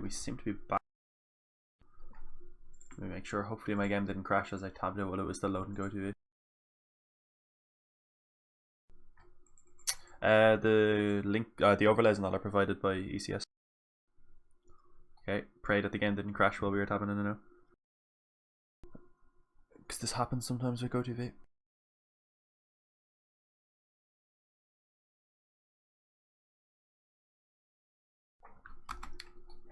we seem to be back. Let me make sure. Hopefully my game didn't crash as I tabbed it while it was still loading GoTV. The link, the overlays and all are provided by ECS. Okay, pray that the game didn't crash while we were tabbing in and out. Because this happens sometimes with GoTV.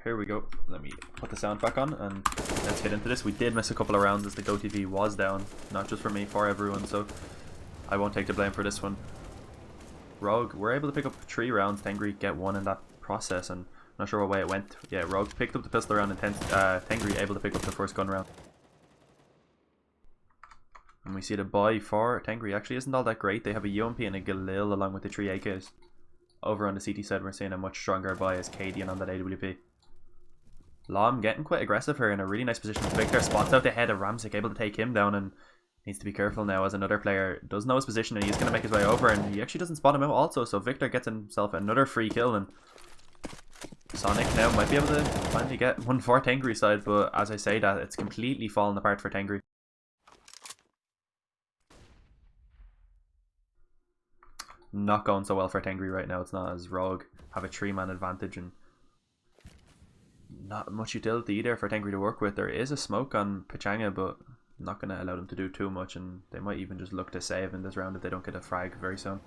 Here we go. Let me put the sound back on and let's get into this. We did miss a couple of rounds as the GoTV was down. Not just for me, for everyone, so I won't take the blame for this one. Rogue, we're able to pick up 3 rounds. Tengri get 1 in that process, and I'm not sure what way it went. Yeah, Rogue picked up the pistol round and Tengri able to pick up the first gun round. And we see the buy for Tengri actually isn't all that great. They have a UMP and a Galil along with the 3 AKs. Over on the CT side, we're seeing a much stronger buy as Cadian on that AWP. Lom getting quite aggressive here in a really nice position. Victor spots out the head of Ramzik, able to take him down, and needs to be careful now as another player does know his position and he's going to make his way over, and he actually doesn't spot him out also, so Victor gets himself another free kill, and Sonic now might be able to finally get one for Tengri side, but as I say that, it's completely fallen apart for Tengri. Not going so well for Tengri right now. It's not, as Rogue have a 3-man advantage and not much utility either for Tengri to work with. There is a smoke on Pachanga, but not going to allow them to do too much, and they might even just look to save in this round if they don't get a frag very soon.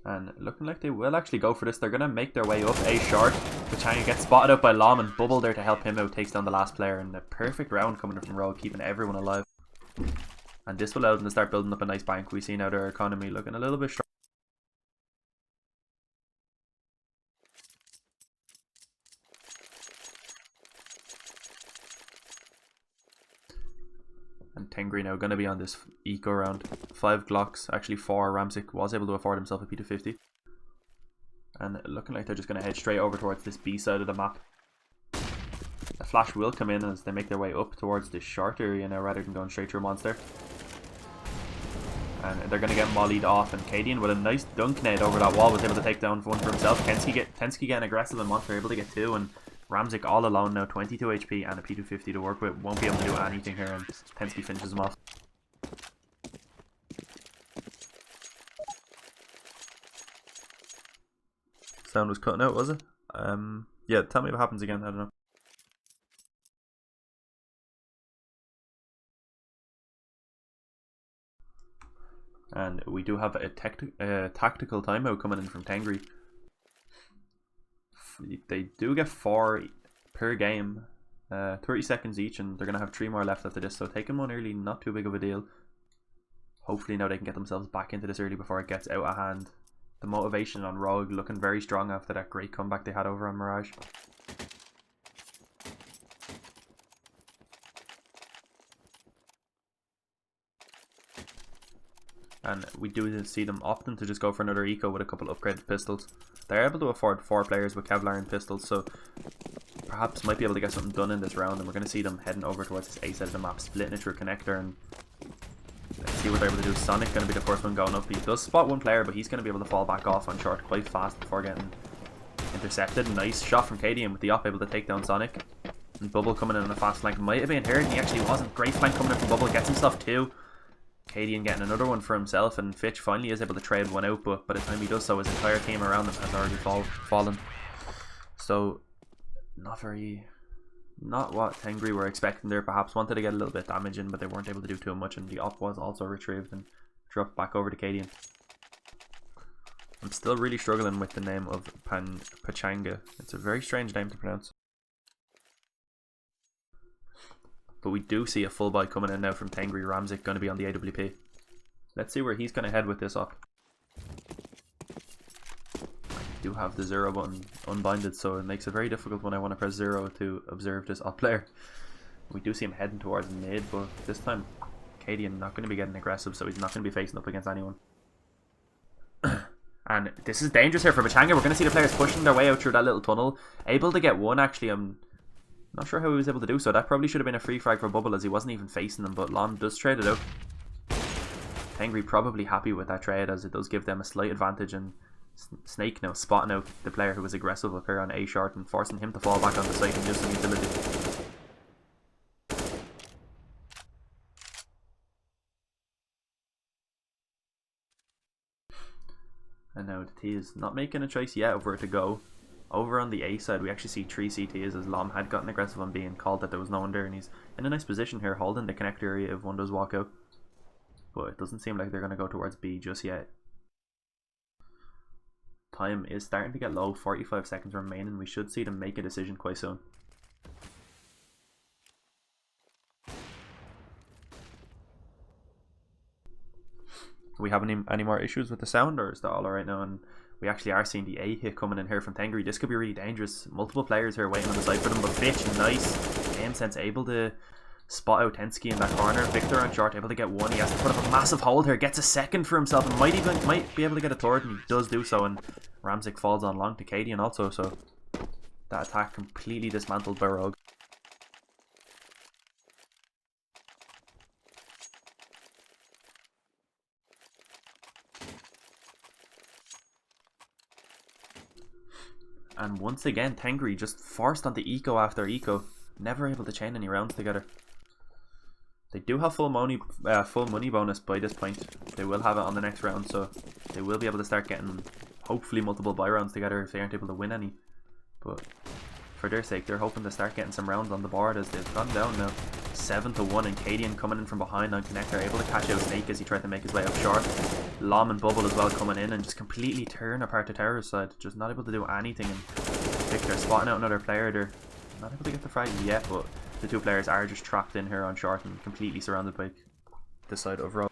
And looking like they will actually go for this. They're going to make their way up A short. Pachanga gets spotted out by Lom, and Bubble there to help him out takes down the last player. And a perfect round coming from Rogue, keeping everyone alive. And this will allow them to start building up a nice bank. We see now their economy looking a little bit strong. And Tengri now going to be on this eco round. 5 Glocks, actually 4. Ramzik was able to afford himself a P250. And looking like they're just going to head straight over towards this B side of the map. A flash will come in as they make their way up towards this short area now rather than going straight through Monster. And they're going to get mollied off, and Cadian with a nice dunk nade over that wall was able to take down one for himself. Tensky getting aggressive and Monster able to get 2, and Ramzik all alone now, 22 HP and a P250 to work with. Won't be able to do anything here, and Tensky finishes him off. Sound was cutting out, was it? Yeah, tell me what happens again, I don't know. And we do have a tactical timeout coming in from Tengri. They do get 4 per game, 30 seconds each, and they're going to have 3 more left after this, so taking one early, not too big of a deal. Hopefully now they can get themselves back into this early before it gets out of hand. The motivation on Rogue looking very strong after that great comeback they had over on Mirage. And we do see them opting to just go for another eco with a couple upgraded pistols. They're able to afford 4 players with Kevlar and pistols, so perhaps might be able to get something done in this round. And we're going to see them heading over towards this A side of the map, splitting it through a connector, and let's see what they're able to do. Sonic going to be the first one going up. He does spot one player, but he's going to be able to fall back off on short quite fast before getting intercepted. Nice shot from Cadian with the op able to take down Sonic. And Bubble coming in on a fast flank might have been hurt, and he actually wasn't. Great flank coming in from Bubble, gets himself 2. Cadian getting another one for himself, and Fitch finally is able to trade one out, but by the time he does so, his entire team around him has already fallen. So, not what Tengri were expecting there. Perhaps wanted to get a little bit damage in, but they weren't able to do too much, and the op was also retrieved and dropped back over to Cadian. I'm still really struggling with the name of Pachanga. It's a very strange name to pronounce. But we do see a full buy coming in now from Tengri. Ramzik going to be on the AWP. Let's see where he's going to head with this op. I do have the 0 button unbinded, so it makes it very difficult when I want to press 0 to observe this op player. We do see him heading towards mid, but this time Cadian not going to be getting aggressive, so he's not going to be facing up against anyone. And this is dangerous here for Pachanga. We're going to see the players pushing their way out through that little tunnel. Able to get one, actually. I'm Not sure how he was able to do so. That probably should have been a free frag for Bubble as he wasn't even facing them, but Lom does trade it out. Tengri probably happy with that trade as it does give them a slight advantage, and Snake now spotting out the player who was aggressive up here on A short and forcing him to fall back on the site and use some utility. And now the T is not making a choice yet of where to go. Over on the A side, we actually see 3 CTs as Lom had gotten aggressive on B and called that there was no one there, and he's in a nice position here holding the connector area if one does walk out. But it doesn't seem like they're going to go towards B just yet. Time is starting to get low, 45 seconds remaining. We should see them make a decision quite soon. Do we have any more issues with the sound, or is that all alright now? And we actually are seeing the A hit coming in here from Tengri. This could be really dangerous. Multiple players here waiting on the side for them, but Fitch, nice aim sense, able to spot out Tensky in that corner. Victor on short, able to get one. He has to put up a massive hold here, gets a second for himself, and might be able to get a third, and he does do so. And Ramzik falls on long to Cadian also, so that attack completely dismantled by Rogue. And once again, Tengri just forced onto eco after eco, never able to chain any rounds together. They do have full money bonus by this point. They will have it on the next round, so they will be able to start getting hopefully multiple buy rounds together if they aren't able to win any. But for their sake, they're hoping to start getting some rounds on the board as they've gone down now 7-1, and Cadian coming in from behind on connector, able to catch out Snake as he tried to make his way up short. Lom and Bubble as well coming in and just completely tearing apart the Tower's side, just not able to do anything. And Victor spotting out another player there, not able to get the frag yet, but the two players are just trapped in here on short and completely surrounded by this side overall.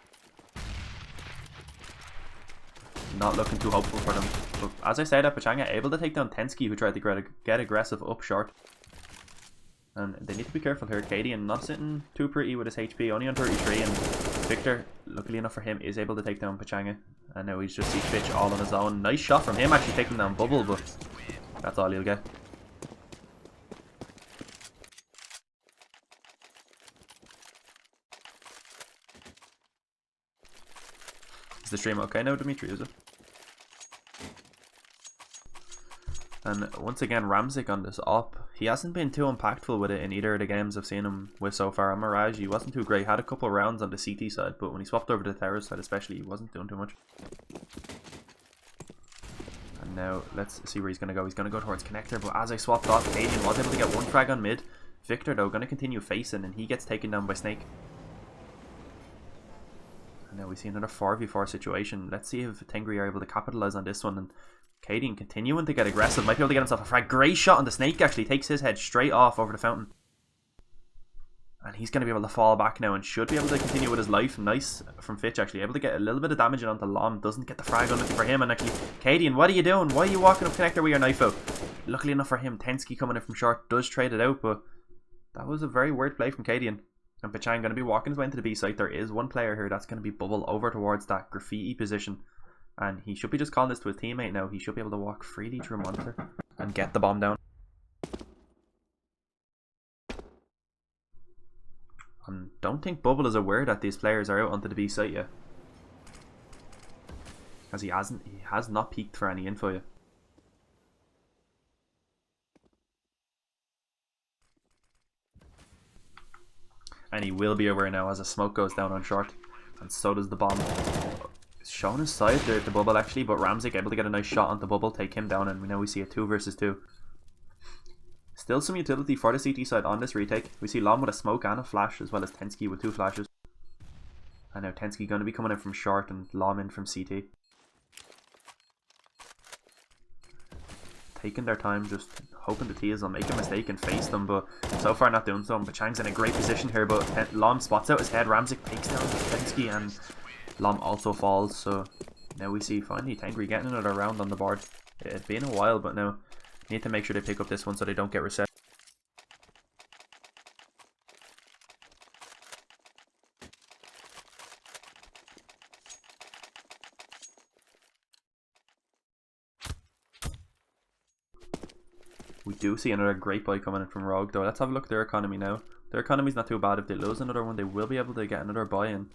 Not looking too hopeful for them. But as I said, Pachanga able to take down Tensky, who tried to get aggressive up short. And they need to be careful here. Cadian not sitting too pretty with his HP, only on 33, and Victor, luckily enough for him, is able to take down Pachanga. And now he's just see Fitch all on his own. Nice shot from him actually taking down Bubble, but that's all he'll get. Is the stream okay now, Dimitri, is it? And once again, Ramzik on this op. He hasn't been too impactful with it in either of the games I've seen him with so far. On Mirage, he wasn't too great. Had a couple of rounds on the CT side, but when he swapped over to the Tower side especially, he wasn't doing too much. And now, let's see where he's going to go. He's going to go towards Connector, but as I swapped off, Cadian was able to get one frag on mid. Victor, though, going to continue facing, and he gets taken down by Snake. And now we see another 4v4 situation. Let's see if Tengri are able to capitalize on this one. And Cadian continuing to get aggressive, might be able to get himself a frag. Great shot on the Snake, actually takes his head straight off over the fountain, and he's going to be able to fall back now and should be able to continue with his life. Nice from Fitch, actually able to get a little bit of damage onto Lom. Doesn't get the frag on, looking for him, and actually Cadian, what are you doing? Why are you walking up connector with your knife out? Luckily enough for him, Tensky coming in from short does trade it out, but that was a very weird play from Cadian. And Pachang going to be walking his way into the B site. There is one player here that's going to be Bubble over towards that graffiti position, and he should be just calling this to his teammate now. He should be able to walk freely through monitor and get the bomb down. Don't think Bubble is aware that these players are out onto the B site yet, as he has not peeked for any info yet. And he will be aware now as the smoke goes down on short, and so does the bomb. Showing his side there to Bubble actually, but Ramzik able to get a nice shot onto Bubble, take him down, and we see a 2 versus 2. Still some utility for the CT side on this retake. We see Lom with a smoke and a flash, as well as Tensky with 2 flashes. And now Tensky going to be coming in from short and Lom in from CT. Taking their time, just hoping the Tias will make a mistake and face them, but so far not doing so. But Chang's in a great position here, but Lom spots out his head. Ramzik takes down Tensky, and Lom also falls. So now we see finally Tengri getting another round on the board. It's been a while, but now need to make sure they pick up this one so they don't get reset. We do see another great buy coming in from Rogue though. Let's have a look at their economy now. Their economy's not too bad. If they lose another one, they will be able to get another buy in.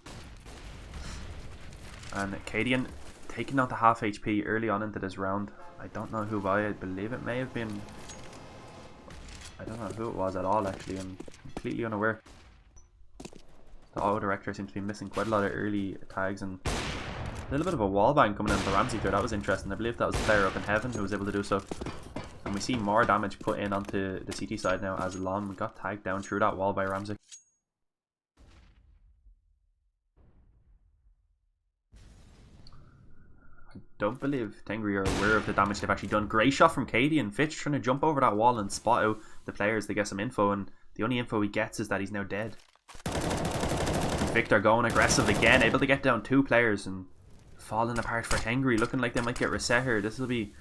And Cadian taking out the half HP early on into this round. I don't know who by. I believe it may have been... I don't know who it was at all actually. I'm completely unaware. The auto director seems to be missing quite a lot of early tags, and a little bit of a wallbang coming in for Ramsey there. That was interesting. I believe that was a player up in heaven who was able to do so. And we see more damage put in onto the CT side now as Lom got tagged down through that wall by Ramsey. I don't believe Tengri are aware of the damage they've actually done. Great shot from Katie and Fitch trying to jump over that wall and spot out the players to get some info, and the only info he gets is that he's now dead. And Victor going aggressive again, able to get down 2 players and falling apart for Tengri, looking like they might get reset here. This will be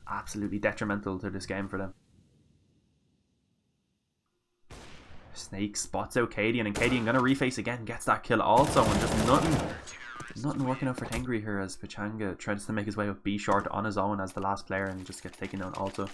absolutely detrimental to this game for them. Snake spots out Cadian, and Cadian gonna reface again, gets that kill also, and just nothing working out for Tengri here as Pachanga tries to make his way up B short on his own as the last player and just gets taken down also.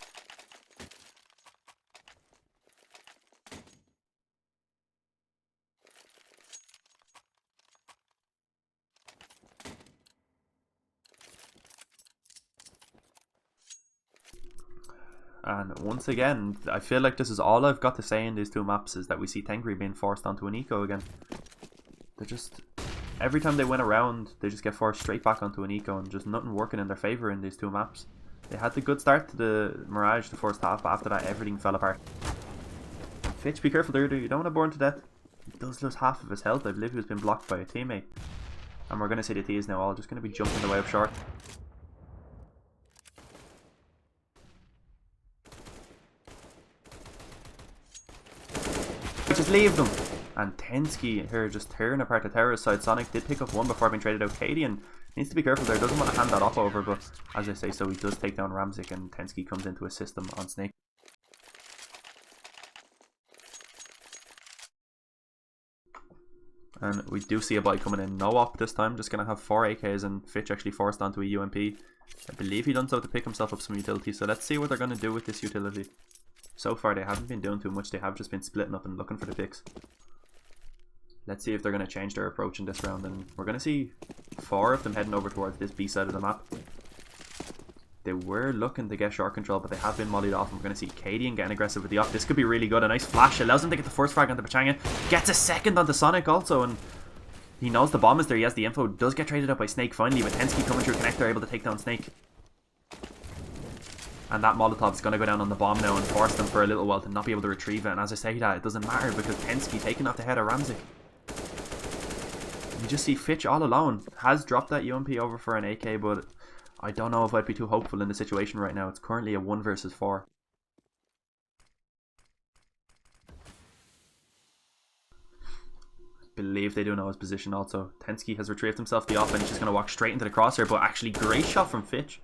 And once again, I feel like this is all I've got to say in these 2 maps, is that we see Tengri being forced onto an eco again. They're just... every time they win a round, they just get forced straight back onto an eco, and just nothing working in their favour in these 2 maps. They had the good start to the Mirage the first half, but after that everything fell apart. Fitch, be careful there, you don't want to burn to death. He does lose half of his health. I believe he was being blocked by a teammate. And we're going to see the T is now all just going to be jumping the way up short. Just leave them. And Tensky here just tearing apart the terrorist side. Sonic did pick up 1 before being traded out. Cadian needs to be careful there, doesn't want to hand that off over, but as I say so, he does take down Ramzik, and Tensky comes in to assist him on Snake. And we do see a buy coming in. No op this time, just going to have 4 AKs, and Fitch actually forced onto a UMP. I believe he done so to pick himself up some utility, so let's see what they're going to do with this utility. So far they haven't been doing too much, they have just been splitting up and looking for the picks. Let's see if they're going to change their approach in this round, and we're going to see 4 of them heading over towards this B side of the map. They were looking to get short control, but they have been mollied off, and we're going to see Cadian getting aggressive with the off. This could be really good. A nice flash allows him to get the first frag onto Pachanga, gets a second onto Sonic also, and he knows the bomb is there. He has the info, does get traded up by Snake finally, with Tensky coming through connector, able to take down Snake. And that Molotov's going to go down on the bomb now and force them for a little while to not be able to retrieve it. And as I say that, it doesn't matter because Tensky taking off the head of Ramzik. You just see Fitch all alone. Has dropped that UMP over for an AK, but I don't know if I'd be too hopeful in the situation right now. It's currently a 1 versus 4. I believe they do know his position also. Tensky has retrieved himself the off and he's just going to walk straight into the crosshair, but actually great shot from Fitch.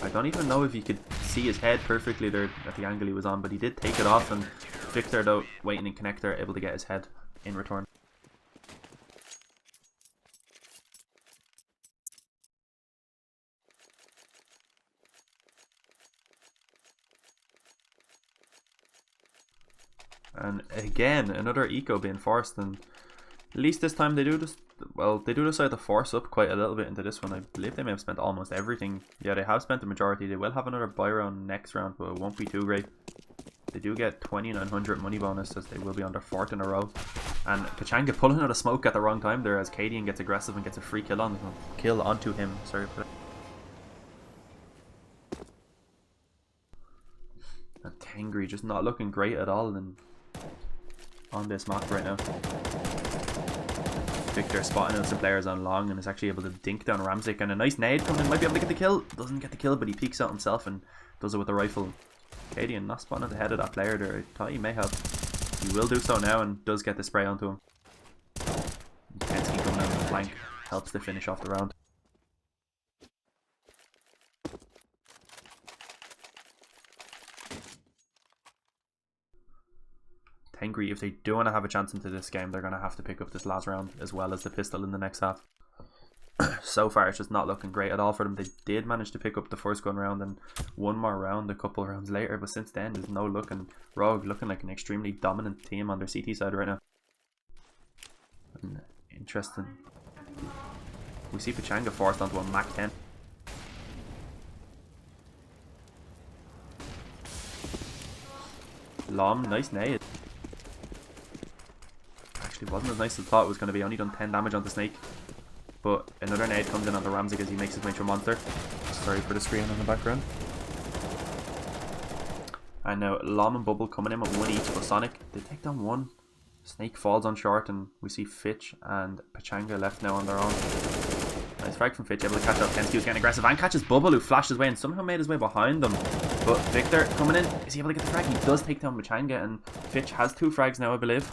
I don't even know if you could see his head perfectly there at the angle he was on, but he did take it off, and Victor, though, waiting in connector, able to get his head in return. And again, another eco being forced, and at least this time they do just, well, they do decide to force up quite a little bit into this one. I believe they may have spent almost everything. Yeah, they have spent the majority. They will have another buy round next round, but it won't be too great. They do get 2,900 money bonus as they will be on their 4th in a row. And Pachanga pulling out a smoke at the wrong time there as Cadian gets aggressive and gets a free kill onto him. Sorry for that. And Tengri just not looking great at all on this map right now. Victor spotting out some players on long and is actually able to dink down Ramzik, and a nice nade coming in, might be able to get the kill. Doesn't get the kill, but he peeks out himself and does it with the rifle. Cadian not spotting at the head of that player there. I thought he may have. He will do so now and does get the spray onto him. Tensky coming out of the flank helps to finish off the round. Tengri, if they do want to have a chance into this game, they're going to have to pick up this last round as well as the pistol in the next half. so far it's just not looking great at all for them. They did manage to pick up the first gun round and one more round a couple of rounds later, but since then there's no look, and Rogue looking like an extremely dominant team on their CT side right now. And interesting, we see Pachanga forced onto a Mach 10. Lom, nice nade. Actually wasn't as nice as I thought it was going to be, only done 10 damage on the Snake. But another nade comes in on the Ramsey as he makes his way to a monster. Sorry for the screen in the background. And now Lom and Bubble coming in with one each, but Sonic, they take down one. Snake falls on short, and we see Fitch and Pachanga left now on their own. Nice frag from Fitch, able to catch up. Tensky's getting aggressive and catches Bubble, who flashed his way and somehow made his way behind them. But Victor coming in, is he able to get the frag? He does take down Pachanga, and Fitch has 2 frags now, I believe.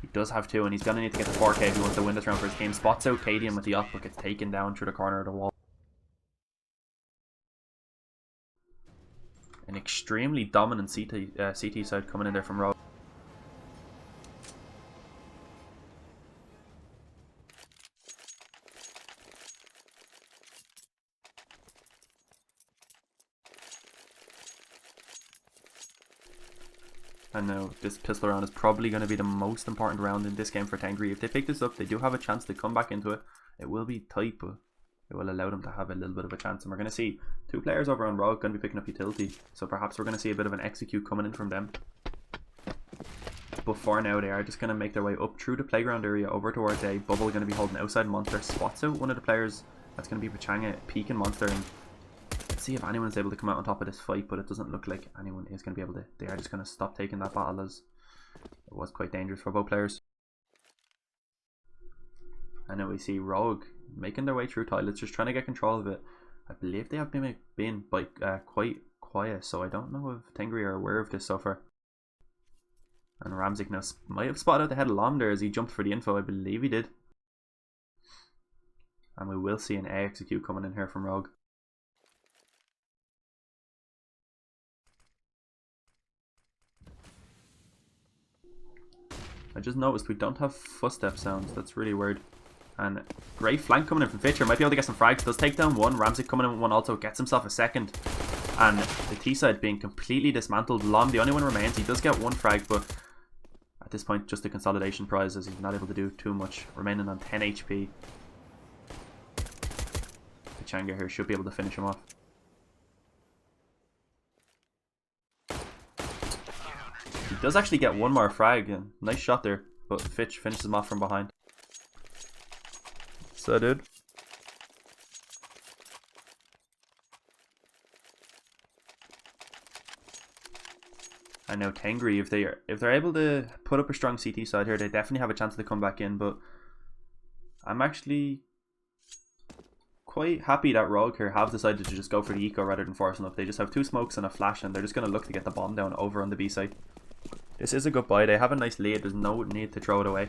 He does have 2, and he's going to need to get the 4K if he wants to win this round for his team. Spots out Cadian with the op, but gets taken down through the corner of the wall. An extremely dominant CT side coming in there from Rogue. And now this pistol round is probably going to be the most important round in this game for Tengri. If they pick this up, they do have a chance to come back into it. It will be tight, but it will allow them to have a little bit of a chance. And we're going to see 2 players over on Rogue going to be picking up utility. So perhaps we're going to see a bit of an execute coming in from them. But for now, they are just going to make their way up through the playground area over towards A. Bubble going to be holding outside monster. Spots out one of the players. That's going to be Pachanga peeking monster. And let's see if anyone's able to come out on top of this fight, but it doesn't look like anyone is going to be able to. They are just going to stop taking that battle, as it was quite dangerous for both players. And now we see Rogue making their way through toilets, just trying to get control of it. I believe they have been quite quiet, so I don't know if Tengri are aware of this so far. And Ramsey now might have spotted out the head of Lom there as he jumped for the info. I believe he did. And we will see an A execute coming in here from Rogue. I just noticed we don't have footstep sounds. That's really weird. And great flank coming in from Fitcher. Might be able to get some frags. Does take down one. Ramsey coming in with one also. Gets himself a second. And the T side being completely dismantled. Lom, the only one remains. He does get 1 frag, but at this point just a consolidation prize as he's not able to do too much. Remaining on 10 HP. Pachanga here should be able to finish him off. He does actually get 1 more frag, and nice shot there, but Fitch finishes him off from behind. So dude. And now Tengri, if they're able to put up a strong CT side here, they definitely have a chance to come back in, but I'm actually quite happy that Rogue here have decided to just go for the eco rather than forcing up. They just have 2 smokes and a flash, and they're just going to look to get the bomb down over on the B side. This is a good buy. They have a nice lead. There's no need to throw it away.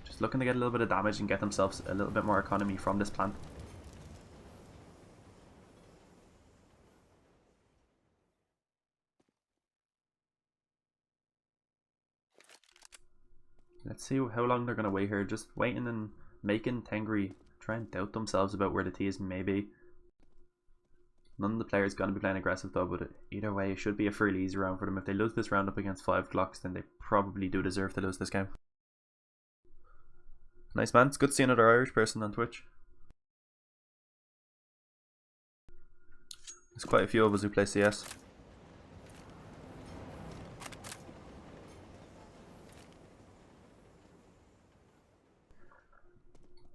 Just looking to get a little bit of damage and get themselves a little bit more economy from this plant. Let's see how long they're going to wait here. Just waiting and making Tengri try and doubt themselves about where the T is maybe. None of the players going to be playing aggressive though, but either way it should be a fairly easy round for them. If they lose this round up against 5 Glocks, then they probably do deserve to lose this game. Nice man, it's good to see another Irish person on Twitch. There's quite a few of us who play CS.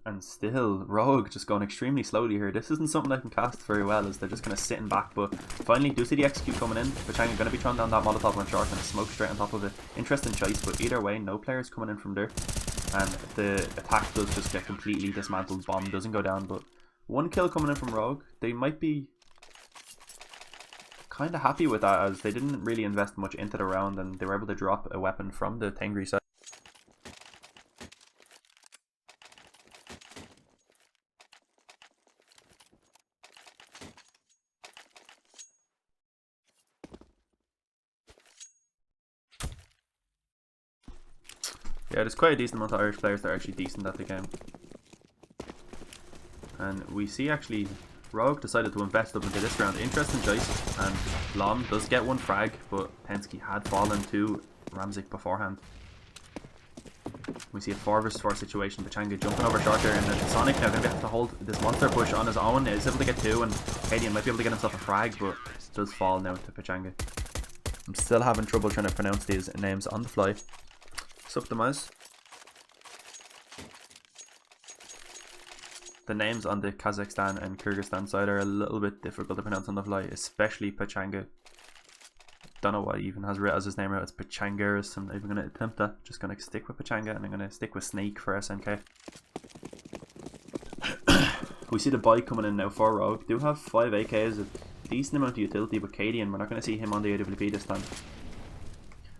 And still, Rogue just going extremely slowly here. This isn't something I can cast very well, as they're just kind of sitting back. But finally, do see the execute coming in. Pachanga going to be throwing down that Molotov on short and a smoke straight on top of it. Interesting choice, but either way, no players coming in from there. And the attack does just get completely dismantled. Bomb doesn't go down, but 1 kill coming in from Rogue. They might be kind of happy with that, as they didn't really invest much into the round and they were able to drop a weapon from the Tengri side. Yeah, there's quite a decent amount of Irish players that are actually decent at the game. And we see actually Rogue decided to invest up into this round. Interesting choice. And Lom does get one frag, but Tengri had fallen to Ramzik beforehand. We see a 4 vs 4 situation. Pachanga jumping over short there, and then Sonic now going to have to hold this monster push on his own. He's able to get 2, and Cadian might be able to get himself a frag, but does fall now to Pachanga. I'm still having trouble trying to pronounce these names on the fly. Sup the mouse. The names on the Kazakhstan and Kyrgyzstan side are a little bit difficult to pronounce on the fly, especially Pachanga. Don't know what he even has written as his name out. It's Pachangaris. I'm not even going to attempt that. Just going to stick with Pachanga, and I'm going to stick with Snake for SNK. We see the bike coming in now for Rogue. Do have 5 AKs, a decent amount of utility, but Cadian, we're not going to see him on the AWP this time.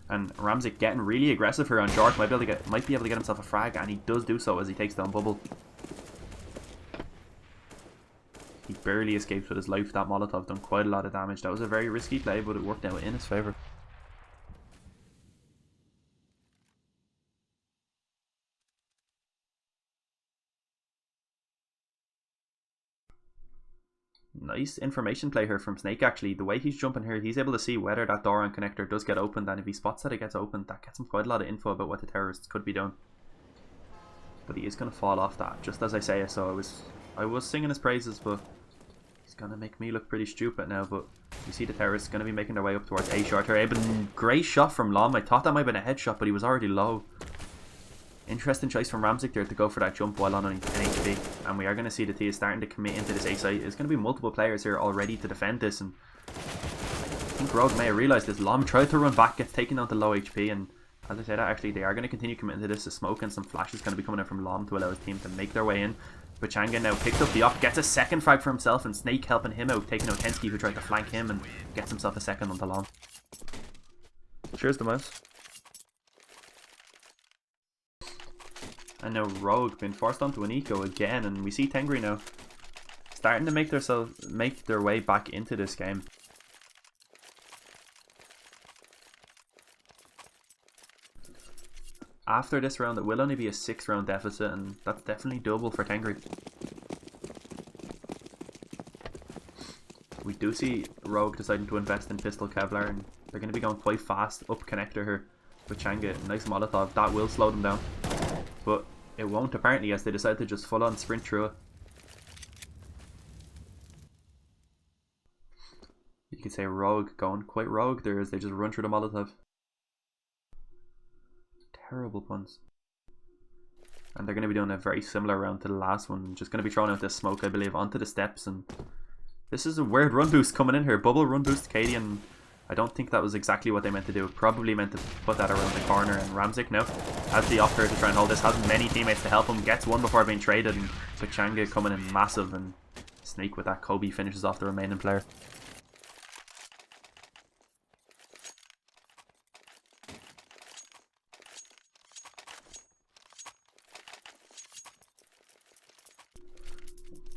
And Ramzik getting really aggressive here on short. Might be able to get himself a frag, and he does do so as he takes down Bubble. He barely escapes with his life. That Molotov done quite a lot of damage. That was a very risky play, but it worked out in his favour. Nice information play here from Snake actually. The way he's jumping here, he's able to see whether that door and connector does get opened, and if he spots that it gets opened, that gets him quite a lot of info about what the terrorists could be doing. But he is going to fall off that, just as I say it, so I was singing his praises, but he's going to make me look pretty stupid now. But you see the terrorists going to be making their way up towards A short here. Great shot from Lom. I thought that might have been a headshot, but he was already low. Interesting choice from Ramzik there to go for that jump while on only 10 HP. And we are going to see the T is starting to commit into this A site. There's going to be multiple players here already to defend this. And I think Rogue may have realised this. Lom tried to run back, gets taken down to low HP. And as I said, actually they are going to continue committing to this. The smoke and some flashes going to be coming in from Lom to allow his team to make their way in. Pachanga now picks up the op, gets a second frag for himself, and Snake helping him out, taking out Tengri who tried to flank him, and gets himself a second on the Lom. Cheers the mouse. And now Rogue being forced onto an eco again, and we see Tengri now starting to make their way back into this game. After this round, it will only be a 6-round deficit, and that's definitely doable for Tengri. We do see Rogue deciding to invest in Pistol Kevlar, and they're going to be going quite fast up connector here with Changa. Nice Molotov, that will slow them down. But it won't apparently, as they decide to just full on sprint through it. You could say Rogue going quite rogue there as they just run through the Molotov. Terrible puns. And they're going to be doing a very similar round to the last one. Just going to be throwing out this smoke, I believe, onto the steps. And this is a weird run boost coming in here. Bubble run boost to Cadian. I don't think that was exactly what they meant to do. Probably meant to put that around the corner. And Ramzik now has the offer to try and hold this. Has many teammates to help him. Gets one before being traded. And Pachanga coming in massive. And Snake with that Kobe finishes off the remaining player.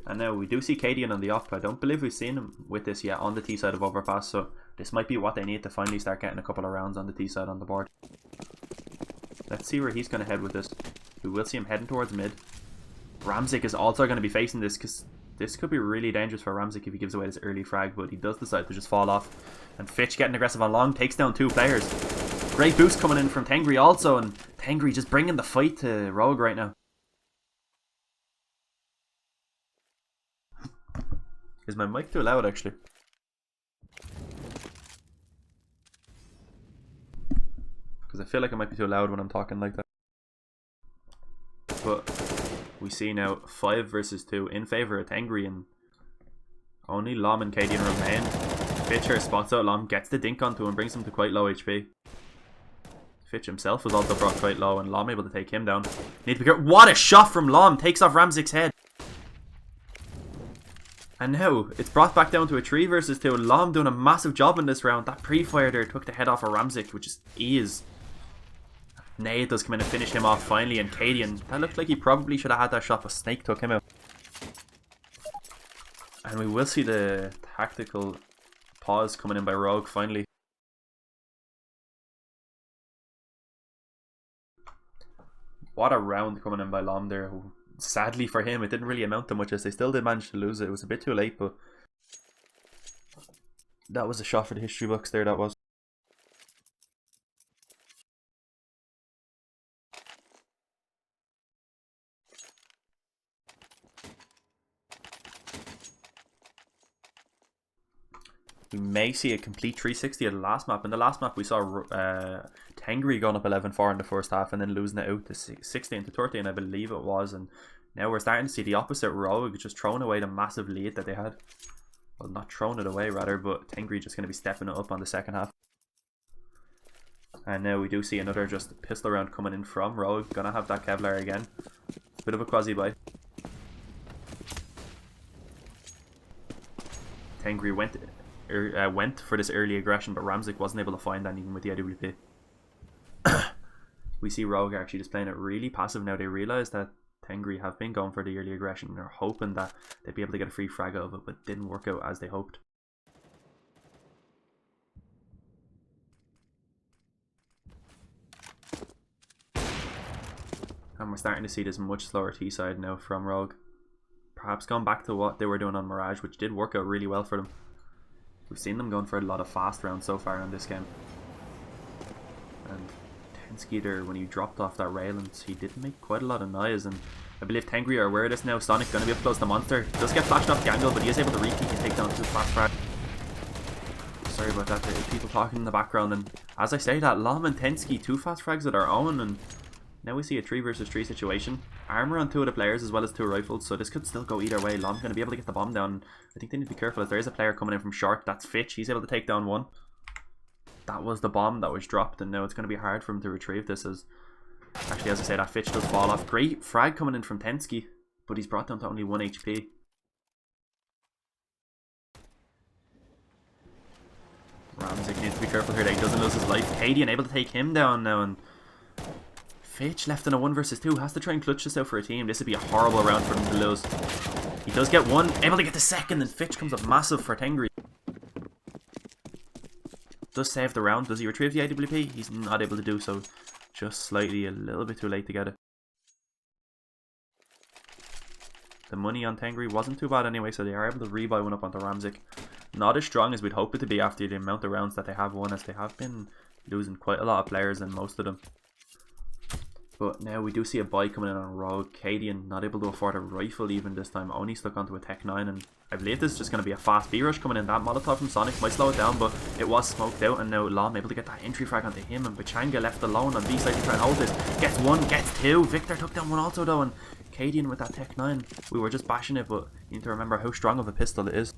And now we do see Cadian on the op. I don't believe we've seen him with this yet on the T side of Overpass, so this might be what they need to finally start getting a couple of rounds on the T side on the board. Let's see where he's going to head with this. We will see him heading towards mid. Ramzik is also going to be facing this, because this could be really dangerous for Ramzik if he gives away this early frag, but he does decide to just fall off. And Fitch getting aggressive on long, takes down 2 players. Great boost coming in from Tengri also, and Tengri just bringing the fight to Rogue right now. Is my mic too loud actually? Because I feel like it might be too loud when I'm talking like that. But we see now 5 versus 2 in favour of Tengri, and only Lom and Cadian remain. Fitcher spots out Lom, gets the dink onto him, brings him to quite low HP. Fitch himself was also brought quite low, and Lom able to take him down. Need to be careful. What a shot from Lom! Takes off Ramzik's head. And now it's brought back down to a 3 versus 2. Lom doing a massive job in this round. That pre-fire there took the head off of Ramzik, which is ease. Nade does come in and finish him off finally, and Cadian, that looked like he probably should have had that shot, but Snake took him out. And we will see the tactical pause coming in by Rogue finally. What a round coming in by Lom there. Sadly for him, it didn't really amount to much as they still did manage to lose it. It was a bit too late, but that was a shot for the history books there, that was. We may see a complete 360 at the last map. In the last map we saw Tengri going up 11-4 in the first half and then losing it out to 16-13, I believe it was. And now we're starting to see the opposite. Rogue just throwing away the massive lead that they had. Well, not throwing it away rather, but Tengri just going to be stepping it up on the second half. And now we do see another just pistol round coming in from Rogue. Gonna have that Kevlar again. Bit of a quasi buy. Tengri went for this early aggression, but Ramzik wasn't able to find anything with the IWP. We see Rogue actually just playing it really passive now. They realise that Tengri have been going for the early aggression. They're hoping that they'd be able to get a free frag out of it, but it didn't work out as they hoped. And we're starting to see this much slower T side now from Rogue. Perhaps going back to what they were doing on Mirage, which did work out really well for them. We've seen them going for a lot of fast rounds so far in this game. And Tensky there, when he dropped off that railings, he did make quite a lot of noise. And I believe Tengri are aware of this now. Sonic going to be up close to Monster. Does get flashed off the angle, but he is able to repeat and take down 2 fast frag. Sorry about that, there's people talking in the background. And as I say that, Lom and Tensky, 2 fast frags of their own. And now we see a 3 versus 3 situation. Armor on 2 of the players as well as 2 rifles, so this could still go either way. Lom's going to be able to get the bomb down. I think they need to be careful as there is a player coming in from short. That's Fitch. He's able to take down 1. That was the bomb that was dropped, and now it's going to be hard for him to retrieve this. As actually, as I said, that Fitch does fall off. Great frag coming in from Tensky, but he's brought down to only 1 HP. Ramzik needs to be careful here that he doesn't lose his life. Cadian able to take him down now, and Fitch left in a 1 versus 2. Has to try and clutch this out for a team. This would be a horrible round for them to lose. He does get 1, able to get the second, and Fitch comes up massive for Tengri. Does save the round. Does he retrieve the AWP? He's not able to do so. Just slightly, a little bit too late to get it. The money on Tengri wasn't too bad anyway, so they are able to rebuy one up onto Ramzik. Not as strong as we'd hope it to be after the amount of rounds that they have won, as they have been losing quite a lot of players and most of them. But now we do see a buy coming in on Rogue. Cadian not able to afford a rifle even this time, only stuck onto a Tech 9, and I believe this is just going to be a fast B-rush coming in. That Molotov from Sonic might slow it down, but it was smoked out, and now Lom able to get that entry frag onto him, and Pachanga left alone on B side to try and hold this. Gets 1, gets 2. Victor took down 1 also though, and Cadian with that Tech 9. We were just bashing it, but you need to remember how strong of a pistol it is.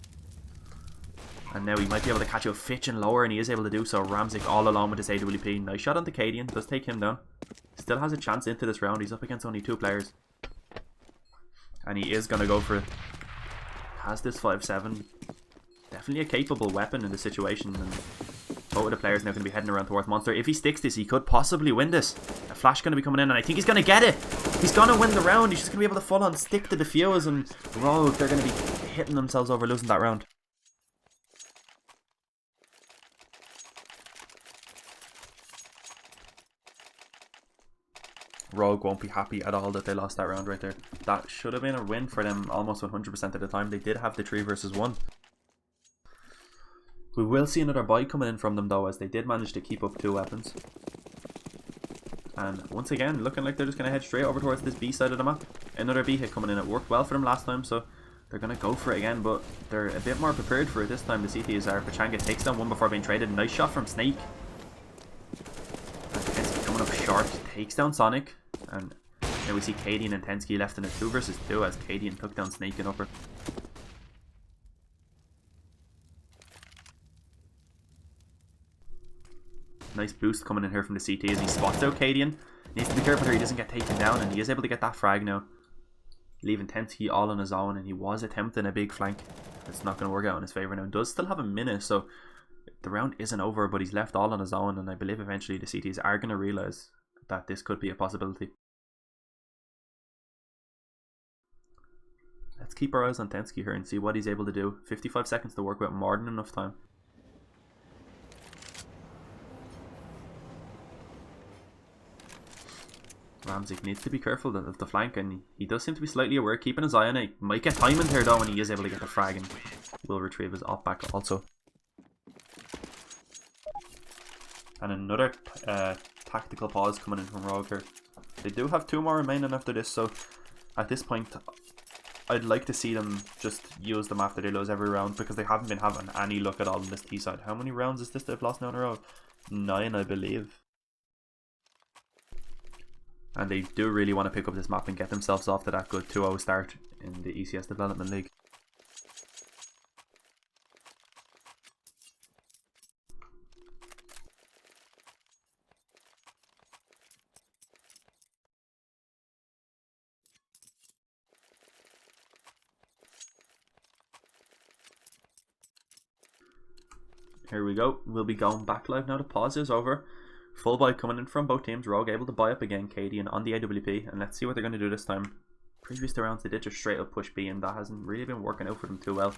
And now he might be able to catch out Fitch and lower, and he is able to do so. Ramzik all alone with his AWP. Nice shot onto Cadian. Does take him down. Still has a chance into this round. He's up against only 2 players. And he is going to go for it. Has this 5-7. Definitely a capable weapon in this situation. And both of the players now going to be heading around towards Monster. If he sticks this, he could possibly win this. A flash going to be coming in, and I think he's going to get it. He's going to win the round. He's just going to be able to full on stick the defuse. And Rogue, they're going to be hitting themselves over losing that round. Rogue won't be happy at all that they lost that round right there. That should have been a win for them almost 100% of the time. They did have the 3 versus 1. We will see another buy coming in from them though, as they did manage to keep up 2 weapons. And once again, looking like they're just going to head straight over towards this B side of the map. Another B hit coming in. It worked well for them last time, so they're going to go for it again, but they're a bit more prepared for it this time. The CTs are. Pachanga takes down 1 before being traded. Nice shot from Snake. And Tensky coming up short, takes down Sonic. And now we see Cadian and Tensky left in a 2 versus 2 as Cadian took down Snake and upper. Nice boost coming in here from the CT as he spots out Cadian. Needs to be careful here he doesn't get taken down, and he is able to get that frag now. Leaving Tensky all on his own, and he was attempting a big flank. It's not going to work out in his favour now. Does still have a minute, so the round isn't over, but he's left all on his own, and I believe eventually the CTs are going to realise that this could be a possibility. Let's keep our eyes on Tensky here and see what he's able to do. 55 seconds to work with, more than enough time. Ramsey needs to be careful of the flank, and he does seem to be slightly aware, keeping his eye on it. Might get time in here though, and he is able to get the frag and will retrieve his off back also. And another tactical pause coming in from Rogue here. They do have 2 more remaining after this, so at this point I'd like to see them just use them after they lose every round, because they haven't been having any luck at all in this T side. How many rounds is this they've lost now in a row? 9, I believe. And they do really want to pick up this map and get themselves off to that good 2-0 start in the ECS Development League. Here we go. We'll be going back live now. The pause is over. Full buy coming in from both teams. Rogue able to buy up again, Cadian on the AWP, and let's see what they're going to do this time. Previous 2 rounds they did just straight up push B, and that hasn't really been working out for them too well.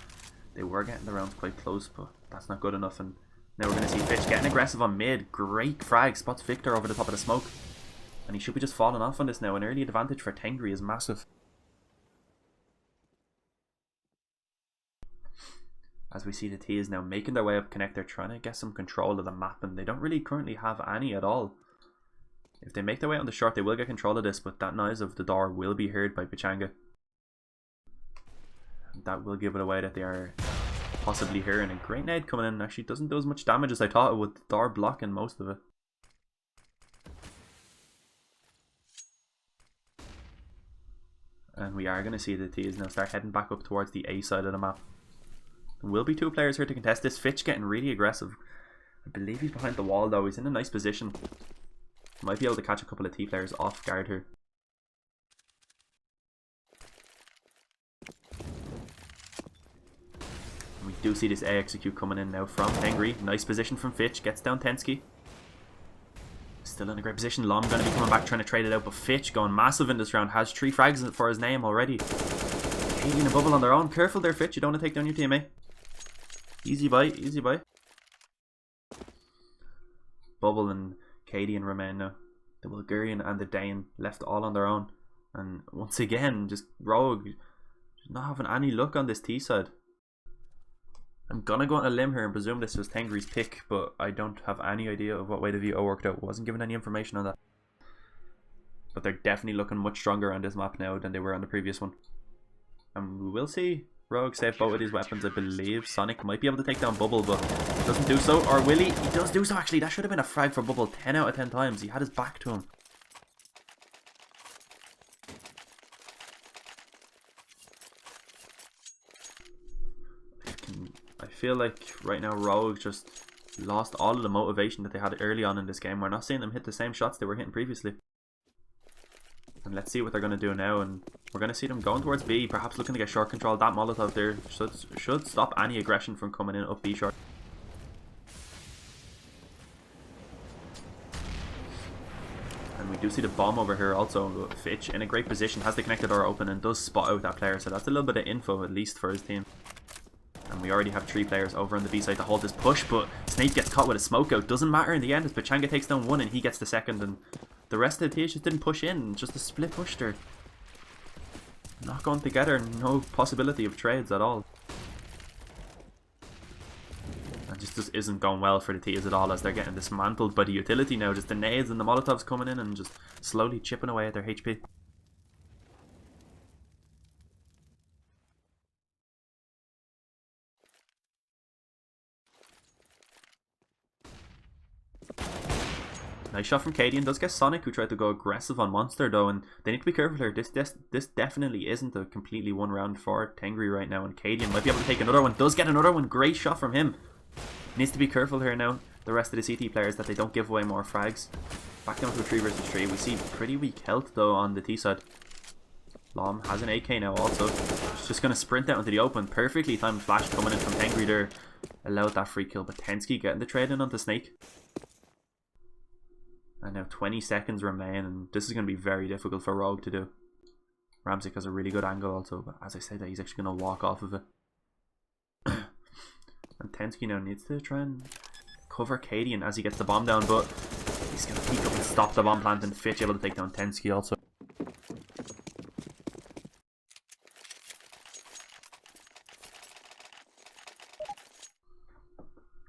They were getting the rounds quite close, but that's not good enough. And now we're going to see Fitch getting aggressive on mid. Great frag, spots Victor over the top of the smoke, and he should be just falling off on this now. An early advantage for Tengri is massive. As we see the T is now making their way up connector, trying to get some control of the map, and they don't really currently have any at all. If they make their way on the short, they will get control of this, but that noise of the door will be heard by Pachanga. That will give it away that they are possibly here, and a great nade coming in actually doesn't do as much damage as I thought it would, the door blocking most of it. And we are going to see the T is now start heading back up towards the A side of the map. There will be 2 players here to contest this. Fitch getting really aggressive. I believe he's behind the wall though. He's in a nice position. Might be able to catch a couple of T players off guard here. And we do see this A execute coming in now from Tengri. Nice position from Fitch. Gets down Tensky. Still in a great position. Lom going to be coming back trying to trade it out, but Fitch going massive in this round. Has 3 frags for his name already. Alien a bubble on their own. Careful there, Fitch. You don't want to take down your teammate. Easy buy, easy buy. Bubble and Cadian remain now. The Bulgarian and the Dane left all on their own. And once again, just Rogue just not having any luck on this T side. I'm gonna go on a limb here and presume this was Tengri's pick, but I don't have any idea of what way the VO worked out. Wasn't given any information on that. But they're definitely looking much stronger on this map now than they were on the previous one. And we will see Rogue save both of these weapons. I believe Sonic might be able to take down Bubble, but doesn't do so. Or will he? He does do so actually. That should have been a frag for Bubble 10 out of 10 times. He had his back to him. I feel like right now Rogue just lost all of the motivation that they had early on in this game. We're not seeing them hit the same shots they were hitting previously. And let's see what they're going to do now, and we're going to see them going towards B, perhaps looking to get short control. That Molotov there should stop any aggression from coming in up B short. And we do see the bomb over here also. Fitch in a great position, has the connector door open and does spot out that player, so that's a little bit of info at least for his team. And we already have 3 players over on the B side to hold this push, but Snake gets caught with a smoke out. Doesn't matter in the end as Pachanga takes down 1 and he gets the second, and the rest of the team just didn't push in, just a split push there. Not going together, no possibility of trades at all. And just isn't going well for the T's at all as they're getting dismantled by the utility now. Just the nades and the Molotovs coming in and just slowly chipping away at their HP. Nice shot from Cadian. Does get Sonic, who tried to go aggressive on Monster though, and they need to be careful here. This definitely isn't a completely one round for Tengri right now, and Cadian might be able to take another one. Does get another one. Great shot from him. Needs to be careful here now, the rest of the CT players, that they don't give away more frags. Back down to a 3 versus 3. We see pretty weak health though on the T side. Lom has an AK now also. He's just going to sprint out into the open. Perfectly timed flash coming in from Tengri there. Allowed that free kill, but Tensky getting the trade in onto Snake. And now 20 seconds remain, and this is going to be very difficult for Rogue to do. Ramsey has a really good angle also, but as I said, that he's actually going to walk off of it. And Tensky now needs to try and cover Cadian as he gets the bomb down, but he He's going to peek up and stop the bomb plant, and Fitch able to take down Tengri also.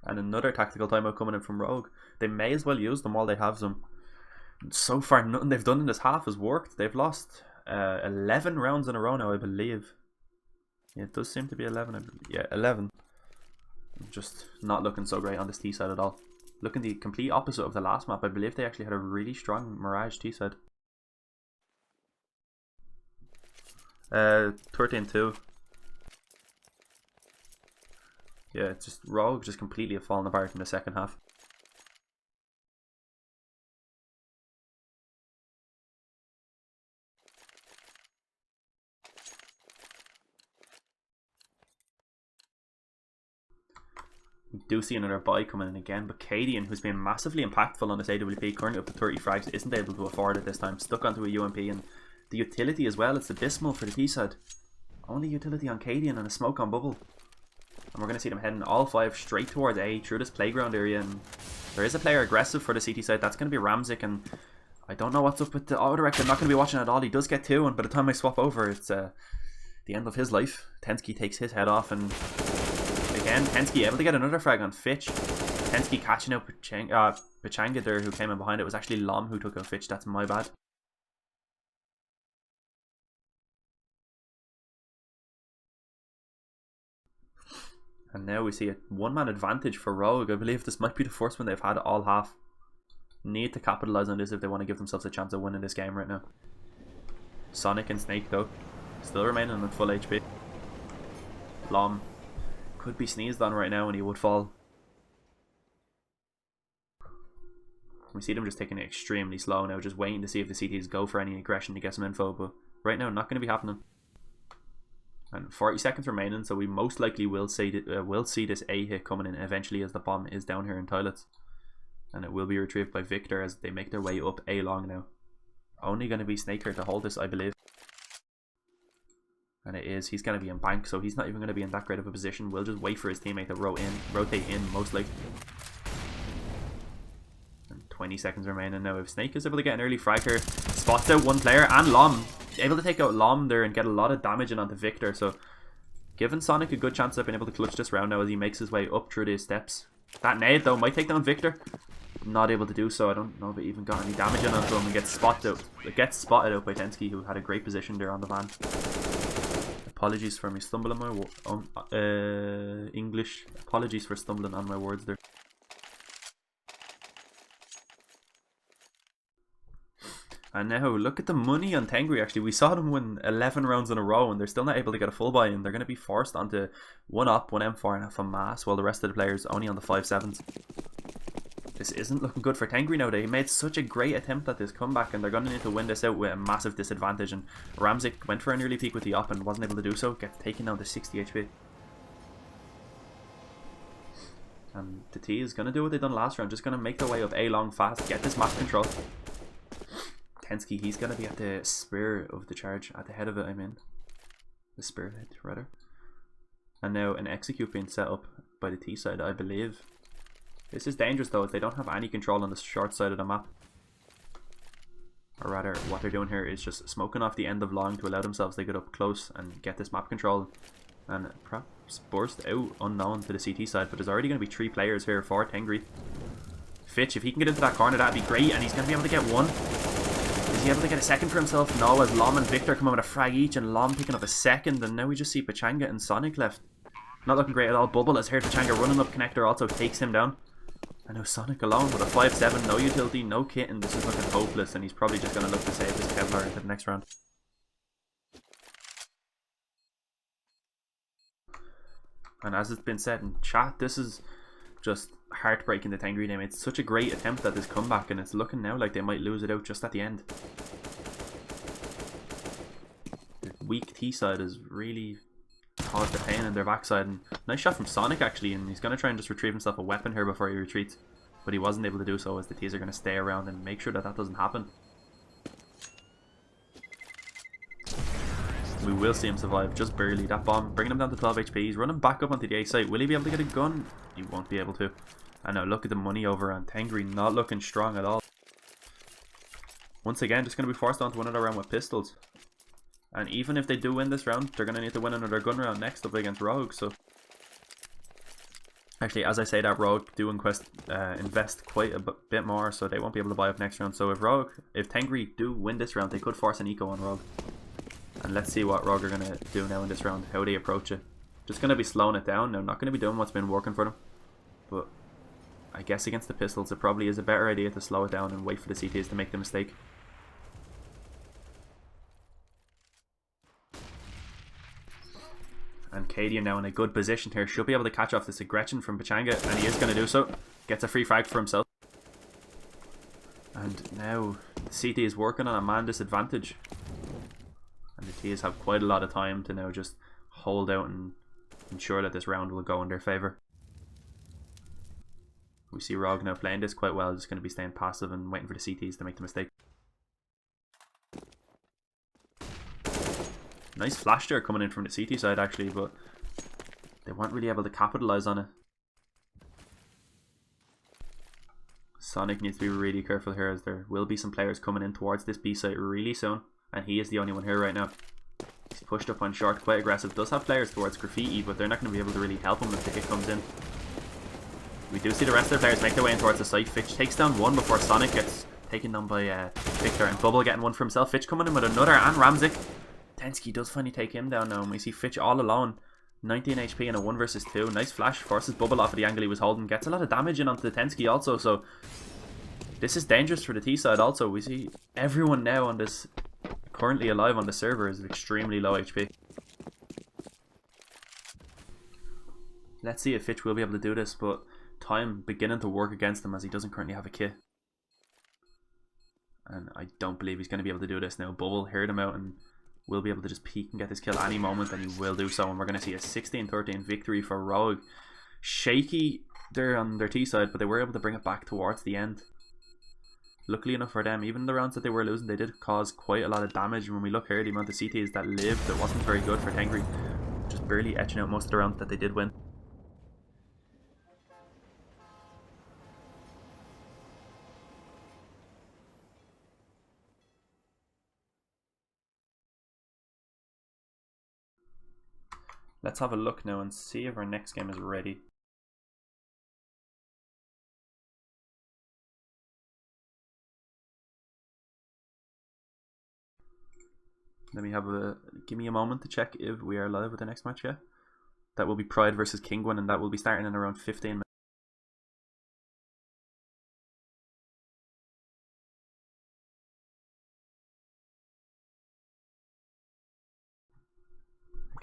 And another tactical timeout coming in from Rogue. They may as well use them while they have them. So far, nothing they've done in this half has worked. They've lost 11 rounds in a row now, I believe. Yeah, it does seem to be 11. Yeah, 11. Just not looking so great on this T side at all. Looking the complete opposite of the last map. I believe they actually had a really strong Mirage T side. 13-2. Yeah, it's just Rogue just completely have fallen apart in the second half. We do see another buy coming in again, but Cadian, who's been massively impactful on this AWP, currently up to 30 frags, isn't able to afford it this time. Stuck onto a UMP, and the utility as well, it's abysmal for the T side. Only utility on Cadian and a smoke on Bubble. And we're going to see them heading all 5 straight towards A through this playground area. And there is a player aggressive for the CT side. That's going to be Ramzik. And I don't know what's up with the auto-direct. I'm not going to be watching at all. He does get 2. And by the time I swap over, it's the end of his life. Tengri takes his head off. And again, Tengri able to get another frag on Fitch. Tengri catching out Pachanga there, who came in behind it. It was actually Lom who took out Fitch. That's my bad. And now we see a one-man advantage for Rogue. I believe this might be the first one they've had all half. Need to capitalise on this if they want to give themselves a chance of winning this game right now. Sonic and Snake though, still remaining at full HP. Lom could be sneezed on right now and he would fall. We see them just taking it extremely slow now, just waiting to see if the CTs go for any aggression to get some info, but right now not going to be happening. And 40 seconds remaining, so we most likely will see this A hit coming in eventually as the bomb is down here in toilets. And it will be retrieved by Victor as they make their way up A long now. Only going to be Snake here to hold this, I believe. And it is. He's going to be in bank, so he's not even going to be in that great of a position. We'll just wait for his teammate to rotate in, most likely. And 20 seconds remaining now. If Snake is able to get an early frag here, spots out one player and Lom. Able to take out Lom there and get a lot of damage in onto Victor, so giving Sonic a good chance of being able to clutch this round now as he makes his way up through these steps. That nade though might take down Victor. Not able to do so. I don't know if it even got any damage in onto him and gets spotted out. It gets spotted out by Tengri, who had a great position there on the van. Apologies for me stumbling my English. Apologies for stumbling on my words there. And now look at the money on Tengri. Actually, we saw them win 11 rounds in a row and they're still not able to get a full buy, and they're going to be forced onto 1 op, 1 M4 and a FAMAS, while the rest of the players only on the 5-7s. This isn't looking good for Tengri now. They made such a great attempt at this comeback and they're going to need to win this out with a massive disadvantage, and Ramzik went for an early peek with the op and wasn't able to do so, get taken down to 60 HP. And the T is going to do what they done last round, just going to make their way up A long fast, get this map control. Tengri, he's going to be at the spear of the charge, at the head of it, I mean. The spearhead, rather. And now an execute being set up by the T side, I believe. This is dangerous though, as they don't have any control on the short side of the map. Or rather, what they're doing here is just smoking off the end of long to allow themselves to get up close and get this map control. And perhaps burst out unknown to the CT side, but there's already going to be 3 players here for Tengri. Fitch, if he can get into that corner, that'd be great, and he's going to be able to get 1. Is he able to get a second for himself? No, as Lom and Victor come in with a frag each, and Lom picking up a second, and now we just see Pachanga and Sonic left. Not looking great at all. Bubble has heard Pachanga running up connector, also takes him down. And now Sonic alone with a 5-7, no utility, no kit, and this is looking hopeless, and he's probably just going to look to save this Kevlar into the next round. And as it's been said in chat, this is just heartbreaking, the Tengri. They made such a great attempt at this comeback, and it's looking now like they might lose it out just at the end. The weak T side has really caused the pain in their backside, and nice shot from Sonic actually, and he's going to try and just retrieve himself a weapon here before he retreats, but he wasn't able to do so as the T's are going to stay around and make sure that that doesn't happen. We will see him survive, just barely. That bomb bringing him down to 12 HP. He's running back up onto the A site. Will he be able to get a gun? He won't be able to. And now look at the money over on Tengri, not looking strong at all. Once again, just going to be forced onto another round with pistols. And even if they do win this round, they're going to need to win another gun round next up against Rogue. So, actually, as I say that, Rogue do invest quite a bit more, so they won't be able to buy up next round. So if Tengri do win this round, they could force an eco on Rogue. And let's see what Rogue are going to do now in this round, how they approach it. Just going to be slowing it down. They're not going to be doing what's been working for them. But I guess against the pistols, it probably is a better idea to slow it down and wait for the CTs to make the mistake. And Cadian now in a good position here. Should be able to catch off this aggression from Pachanga, and he is going to do so. Gets a free frag for himself. And now the CT is working on a man disadvantage. And the Ts have quite a lot of time to now just hold out and ensure that this round will go in their favour. We see Rogue now playing this quite well, just going to be staying passive and waiting for the CTs to make the mistake. Nice flash there coming in from the CT side actually, but they weren't really able to capitalise on it. Sonic needs to be really careful here, as there will be some players coming in towards this B site really soon, and he is the only one here right now. He's pushed up on short, quite aggressive. Does have players towards Graffiti, but they're not going to be able to really help him if the hit comes in. We do see the rest of their players make their way in towards the site. Fitch takes down one before Sonic gets taken down by Victor, and Bubble getting one for himself. Fitch coming in with another, and Ramzik. Tensky does finally take him down now, and we see Fitch all alone. 19 HP in a 1 versus 2. Nice flash, forces Bubble off of the angle he was holding. Gets a lot of damage in onto the Tensky also, so this is dangerous for the T side also. We see everyone now on this, currently alive on the server, is extremely low HP. Let's see if Fitch will be able to do this, but time beginning to work against him as he doesn't currently have a kit. And I don't believe he's going to be able to do this now. Bubble heard him out and will be able to just peek and get this kill any moment, and he will do so, and we're going to see a 16-13 victory for Rogue. Shaky there on their T side, but they were able to bring it back towards the end. Luckily enough for them, even the rounds that they were losing, they did cause quite a lot of damage. When we look here, the amount of CTs that lived, it wasn't very good for Tengri, just barely etching out most of the rounds that they did win. Let's have a look now and see if our next game is ready. Let me give me a moment to check if we are live with the next match, yeah? That will be Pride versus Kingwin, and that will be starting in around 15 minutes.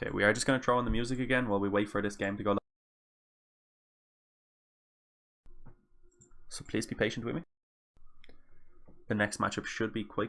Okay, we are just going to throw on the music again while we wait for this game to go live. So please be patient with me. The next matchup should be quite